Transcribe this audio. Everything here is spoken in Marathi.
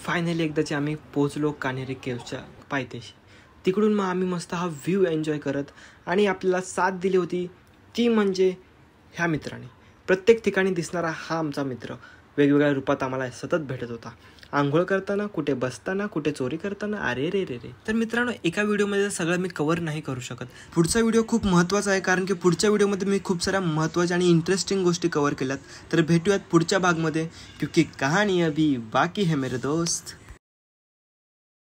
फायनली एकदाची आम्ही पोचलो कान्हेरी केव्हच्या पायथ्याशी. तिकडून मग आम्ही मस्त हा व्ह्यू एन्जॉय करत आणि आपल्याला साथ दिली होती ती म्हणजे ह्या मित्राने. प्रत्येक ठिकाणी दिसणारा हा आमचा मित्र वेगवेगळ्या रूपात आम्हाला सतत भेटत होता. आंघोळ करताना, कुठे बसताना, कुठे चोरी करताना. अरे रे रे रे. तर मित्रांनो, एका व्हिडिओमध्ये सगळं मी कव्हर नाही करू शकत. पुढचा व्हिडिओ खूप महत्त्वाचा आहे, कारण की पुढच्या व्हिडिओमध्ये मी खूप साऱ्या महत्त्वाच्या आणि इंटरेस्टिंग गोष्टी कव्हर केल्यात. तर भेटूयात पुढच्या भागमध्ये, क्योंकि कहाणी अभी बाकी है मेरे दोस्त.